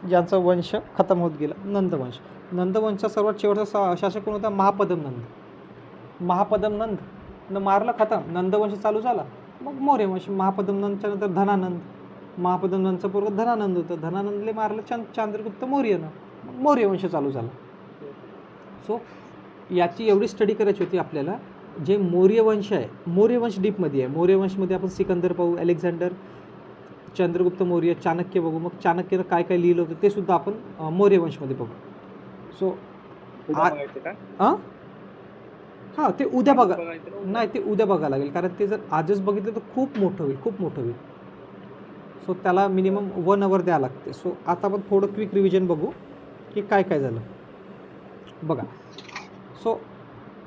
ज्यांचा वंश खतम होत गेला. नंदवंशचा सर्वात शेवटचा शासक कोण होता, महापदमनंदनं मारलं, खतम. नंदवंश चालू झाला. मग मौर्य वंश. महापदमनंदच्या नंतर धनानंद. महापदमनंदचं पोरगं धनानंद होतं. धनानंदले मारलं चंद्रगुप्त मौर्यनं. मग मौर्य वंश चालू झाला. सो याची एवढी स्टडी करायची होती आपल्याला. जे मौर्य वंश आहे, मौर्य वंश डीपमध्ये आहे. मौर्य वंशमध्ये आपण सिकंदर पाहू, अलेक्झांडर, चंद्रगुप्त मौर्य, चाणक्य बघू. मग चाणक्यनं काय काय लिहिलं होतं ते सुद्धा आपण मौर्य वंशमध्ये बघू. सो हां, ते उद्या बघा. नाही, ते उद्या बघायला लागेल, कारण ते जर आजच बघितलं तर खूप मोठं होईल. सो त्याला मिनिमम 1 आवर द्यावं लागते. सो आता आपण थोडं क्विक रिव्हिजन बघू की काय काय झालं बघा. सो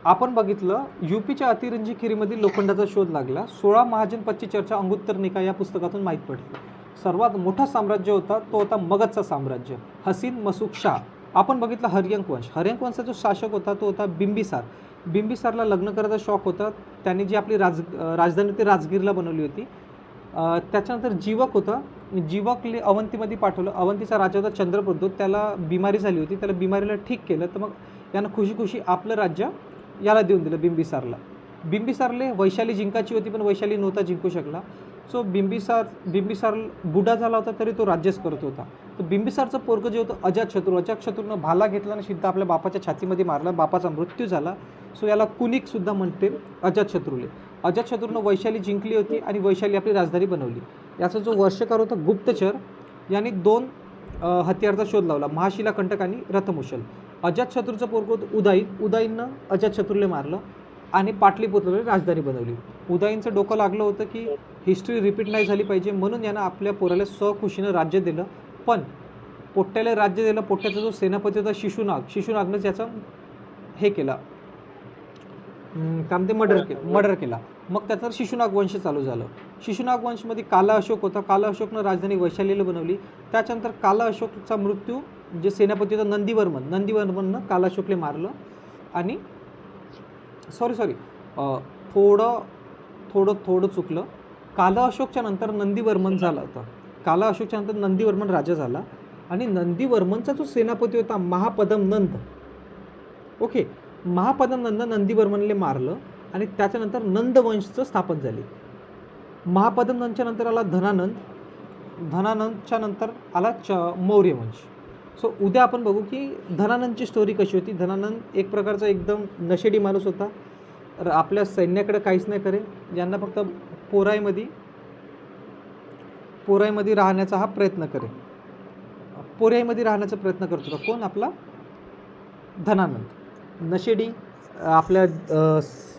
आपण बघितलं यूपीच्या अतिरंजी खिरीमधील लोखंडाचा शोध लागला. 16 महाजनपदची चर्चा अंगुत्तर निकाय या पुस्तकातून माहीत पडली. सर्वात मोठा साम्राज्य होता तो होता मगधचा साम्राज्य. हसीन मसूक शाह. आपण बघितलं हर्यंक वंश. हर्यंक वंशचा जो शासक होता तो होता बिंबिसार. बिंबिसारला लग्न करायचा शौक होता. त्याने जी आपली राजधानी होती राजगीरला बनवली होती. त्याच्यानंतर जीवक होता. जीवकले अवंतीमध्ये पाठवलं. अवंतीचा राजा होता चंद्रप्रद्योत. त्याला बिमारी झाली होती. त्याला बिमारीला ठीक केलं. तर मग यानं खुशी आपलं राज्य याला देऊन दिलं, बिंबिसारले वैशाली जिंकायची होती, पण वैशाली नव्हता जिंकू शकला. सो बिंबिसार बुडा झाला होता तरी तो राज्यच करत होता. तर बिंबिसारचं पोरगं जे होतं अजातशत्रूनं भाला घेतला आणि सिद्धा आपल्या बापाच्या छातीमध्ये मारला. बापाचा मृत्यू झाला. सो याला कुनिक सुद्धा म्हणते अजातशत्रूनं वैशाली जिंकली होती आणि वैशाली आपली राजधानी बनवली. याचा जो वर्षकार होता गुप्तचर, यांनी 2 हत्यारचा शोध लावला, महाशिलाकंटक आणि रथमुशल. अजातशत्रूचं पोरगं होतं उदाईननं अजातशत्रूला मारलं. आणि पाटलीपुत्रला राजधानी बनवली. उदयनचं डोकं लागलं होतं की हिस्ट्री रिपीट नाही झाली पाहिजे, म्हणून यानं आपल्या पोराला स्वखुशीनं राज्य दिलं. पण पोट्ट्याला राज्य दिलं. पोट्ट्याचा जो सेनापती होता शिशुनागनं त्याचं हे केला, काय म्हणते, मर्डर केला. मग त्याचा शिशुनाग वंश चालू झालं. शिशुनाग वंशमध्ये काला अशोक होता. काला अशोकनं राजधानी वैशालीला बनवली. त्याच्यानंतर काला अशोकचा मृत्यू, जे सेनापती होता नंदीवर्मननं काला अशोकले मारलं. आणि सॉरी थोडं चुकलं. काला अशोकच्या नंतर नंदीवर्मन झाला होता. काला अशोकच्या नंतर नंदीवर्मन राजा झाला. आणि नंदीवर्मनचा जो सेनापती होता महापदम नंद, ओके, महापदम नंद नंदीवर्मनले मारलं. आणि त्याच्यानंतर नंदवंशचं स्थापन झाले. महापदम नंदच्या नंतर आला धनानंदच्या नंतर आला मौर्य वंश. सो उद्या आपण बघू की धनानंदची स्टोरी कशी होती. धनानंद एक प्रकारचा एकदम नशेडी माणूस होता. आपल्या सैन्याकडे काहीच नाही करे, ज्यांना फक्त पोराईमध्ये राहण्याचा हा प्रयत्न करे. पोराईमध्ये राहण्याचा प्रयत्न करत होता कोण? आपला धनानंद. नशेडी,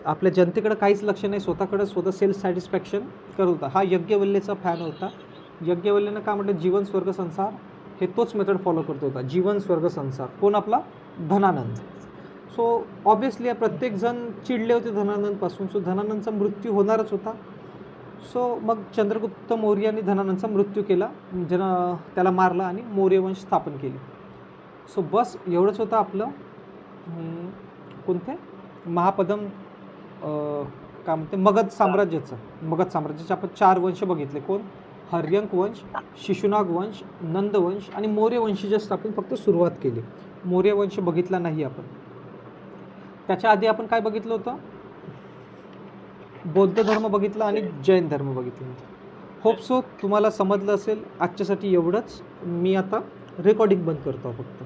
आपल्या जनतेकडे काहीच लक्ष नाही, स्वतः सेल्फ सॅटिस्फॅक्शन करत होता. हा यज्ञवल्लेचा फॅन होता. यज्ञवल्लेनं काय म्हटलं, जीवन स्वर्ग संसार, हे तोच मेथड फॉलो करत होता. जीवन स्वर्ग संसार कोण? आपला धनानंद. सो ऑब्वियसली प्रत्येकजण चिडले होते धनानंदपासून. सो धनानंदचा मृत्यू होणारच होता. सो मग चंद्रगुप्त मौर्याने धनानंदचा मृत्यू केला, त्याला मारला आणि मौर्यवंश स्थापन केली. सो बस एवढंच होतं आपलं कोणते महापदम काय म्हणते मगध साम्राज्याचे आपण 4 वंश बघितले. कोण? हर्यंक वंश, शिशुनाग वंश, नंदवंश आणि मौर्यवंशी जस्ट आपण फक्त सुरुवात केली. मौर्यवंश बघितला नाही आपण. त्याच्या आधी आपण काय बघितलं होतं? बौद्ध धर्म बघितला आणि जैन धर्म बघितला. होप सो तुम्हाला समजलं असेल. आजच्यासाठी एवढंच. मी आता रेकॉर्डिंग बंद करतो फक्त.